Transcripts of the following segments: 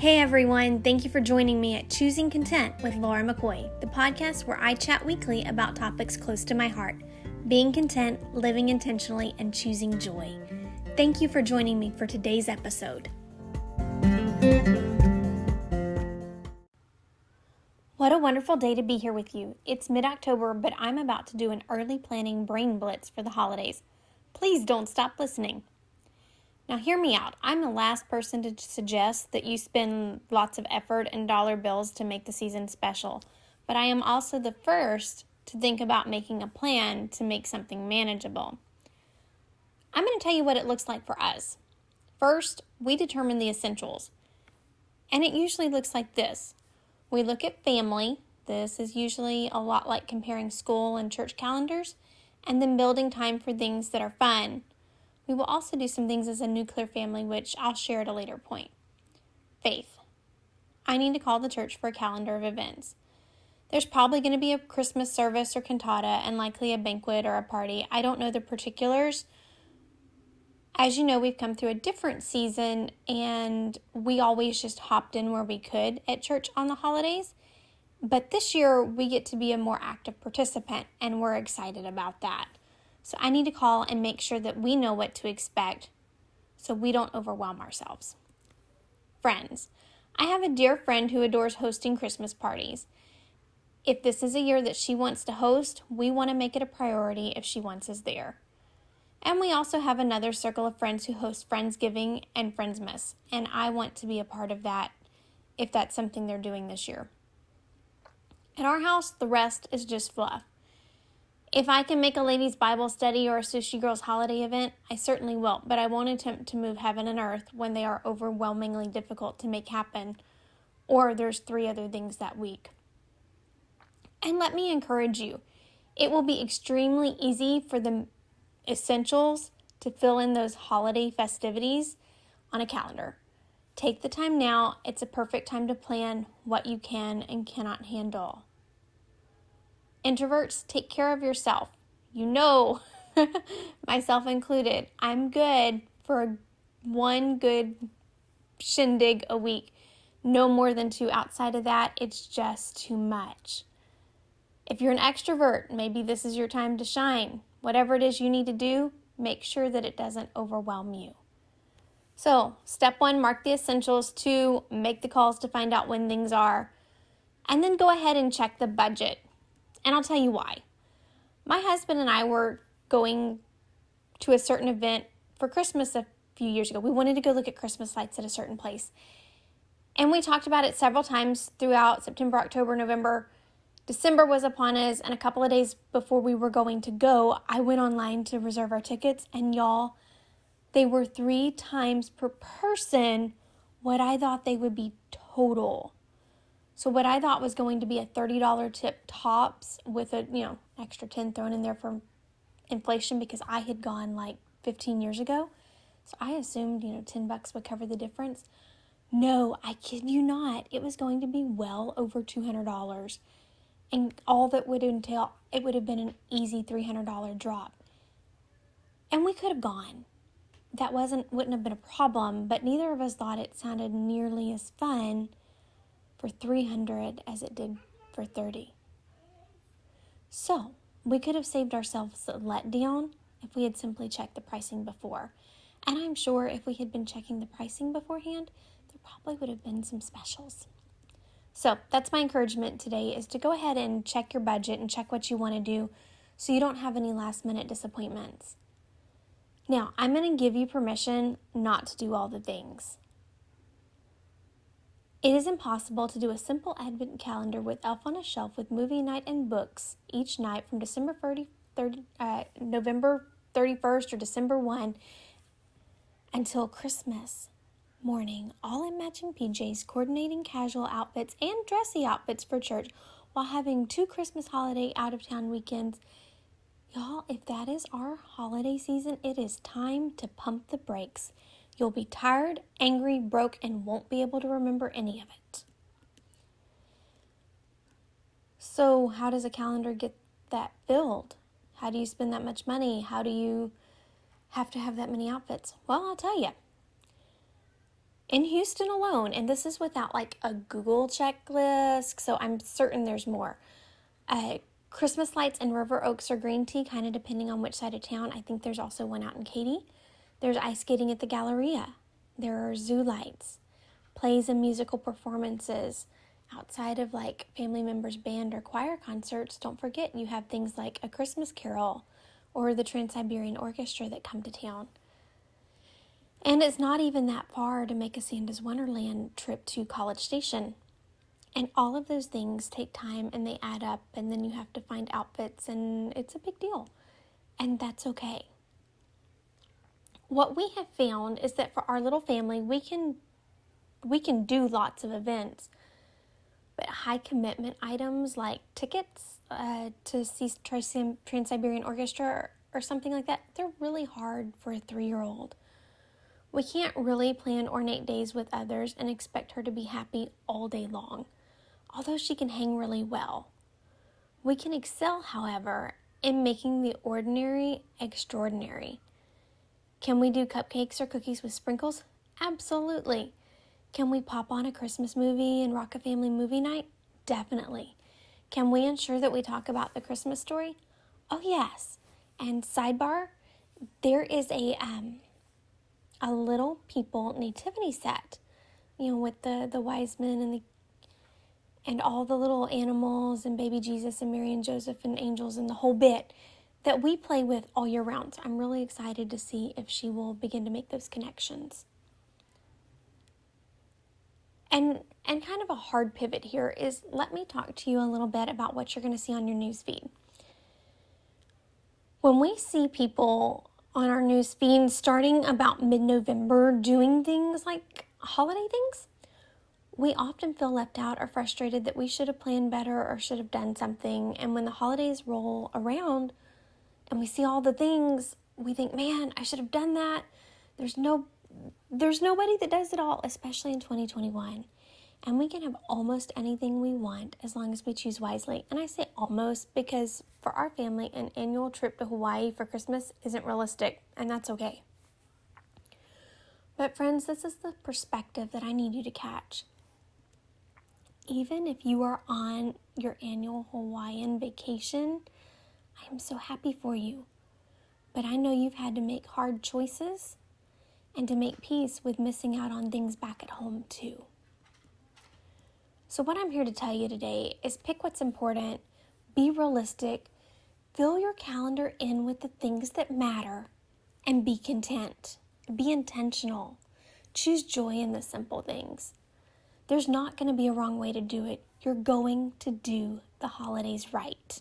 Hey everyone, thank you for joining me at Choosing Content with Laura McCoy, the podcast where I chat weekly about topics close to my heart, being content, living intentionally, and choosing joy. Thank you for joining me for today's episode. What a wonderful day to be here with you. It's mid-October, but I'm about to do an early planning brain blitz for the holidays. Please don't stop listening. Now hear me out. I'm the last person to suggest that you spend lots of effort and dollar bills to make the season special, but I am also the first to think about making a plan to make something manageable. I'm going to tell you what it looks like for us. First, we determine the essentials, and it usually looks like this. We look at family. This is usually a lot like comparing school and church calendars, and then building time for things that are fun. We will also do some things as a nuclear family, which I'll share at a later point. Faith. I need to call the church for a calendar of events. There's probably going to be a Christmas service or cantata and likely a banquet or a party. I don't know the particulars. As you know, we've come through a different season and we always just hopped in where we could at church on the holidays. But this year we get to be a more active participant and we're excited about that. So I need to call and make sure that we know what to expect so we don't overwhelm ourselves. Friends. I have a dear friend who adores hosting Christmas parties. If this is a year that she wants to host, we want to make it a priority if she wants us there. And we also have another circle of friends who host Friendsgiving and Friendsmas, and I want to be a part of that if that's something they're doing this year. At our house, the rest is just fluff. If I can make a ladies' Bible study or a Sushi Girls holiday event, I certainly will, but I won't attempt to move heaven and earth when they are overwhelmingly difficult to make happen, or there's 3 other things that week. And let me encourage you, it will be extremely easy for the essentials to fill in those holiday festivities on a calendar. Take the time now. It's a perfect time to plan what you can and cannot handle. Introverts, take care of yourself. You know, myself included, I'm good for 1 good shindig a week. No more than 2 outside of that. It's just too much. If you're an extrovert, maybe this is your time to shine. Whatever it is you need to do, make sure that it doesn't overwhelm you. So, step 1, mark the essentials. 2, make the calls to find out when things are. And then go ahead and check the budget. And I'll tell you why. My husband and I were going to a certain event for Christmas a few years ago. We wanted to go look at Christmas lights at a certain place. And we talked about it several times throughout September, October, November. December was upon us, and a couple of days before we were going to go, I went online to reserve our tickets, and y'all, they were 3 times per person what I thought they would be total. So what I thought was going to be a $30 tip tops with a, extra 10 thrown in there for inflation because I had gone like 15 years ago. So I assumed, $10 would cover the difference. No, I kid you not. It was going to be well over $200. And all that would entail, it would have been an easy $300 drop. And we could have gone. That wouldn't have been a problem, but neither of us thought it sounded nearly as fun for $300 as it did for $30. So, we could have saved ourselves a letdown if we had simply checked the pricing before. And I'm sure if we had been checking the pricing beforehand, there probably would have been some specials. So, that's my encouragement today, is to go ahead and check your budget and check what you want to do so you don't have any last-minute disappointments. Now, I'm going to give you permission not to do all the things. It is impossible to do a simple advent calendar with Elf on a Shelf with movie night and books each night from November 31st or December 1 until Christmas morning, all in matching PJs, coordinating casual outfits and dressy outfits for church while having 2 Christmas holiday out-of-town weekends. Y'all, if that is our holiday season, it is time to pump the brakes. You'll be tired, angry, broke, and won't be able to remember any of it. So how does a calendar get that filled? How do you spend that much money? How do you have to have that many outfits? Well, I'll tell you. in Houston alone, and this is without like a Google checklist, so I'm certain there's more. Christmas lights in River Oaks or Green Tea, kind of depending on which side of town. I think there's also one out in Katy. There's ice skating at the Galleria. There are zoo lights, plays and musical performances. Outside of like family members' band or choir concerts, don't forget you have things like A Christmas Carol or the Trans-Siberian Orchestra that come to town. And it's not even that far to make a Santa's Wonderland trip to College Station. And all of those things take time and they add up, and then you have to find outfits, and it's a big deal. And that's okay. What we have found is that for our little family, we can do lots of events, but high commitment items like tickets to see Trans-Siberian Orchestra or something like that, they're really hard for a 3-year-old. We can't really plan ornate days with others and expect her to be happy all day long, although she can hang really well. We can excel, however, in making the ordinary extraordinary. Can we do cupcakes or cookies with sprinkles? Absolutely. Can we pop on a Christmas movie and rock a family movie night? Definitely. Can we ensure that we talk about the Christmas story? Oh, yes. And sidebar, there is a Little People nativity set, with the wise men and all the little animals and baby Jesus and Mary and Joseph and angels and the whole bit that we play with all year round. So I'm really excited to see if she will begin to make those connections. And kind of a hard pivot here is, let me talk to you a little bit about what you're going to see on your newsfeed. When we see people on our newsfeed starting about mid-November doing things like holiday things, we often feel left out or frustrated that we should have planned better or should have done something. And when the holidays roll around and we see all the things, we think, man, I should have done that. There's nobody that does it all, especially in 2021. And we can have almost anything we want as long as we choose wisely. And I say almost because for our family, an annual trip to Hawaii for Christmas isn't realistic, and that's okay. But friends, this is the perspective that I need you to catch. Even if you are on your annual Hawaiian vacation, I am so happy for you. But I know you've had to make hard choices and to make peace with missing out on things back at home too. So what I'm here to tell you today is pick what's important, be realistic, fill your calendar in with the things that matter, and be content. Be intentional. Choose joy in the simple things. There's not going to be a wrong way to do it. You're going to do the holidays right.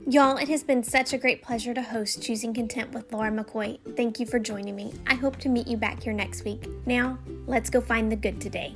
Y'all, it has been such a great pleasure to host Choosing Content with Laura McCoy. Thank you for joining me. I hope to meet you back here next week. Now, let's go find the good today.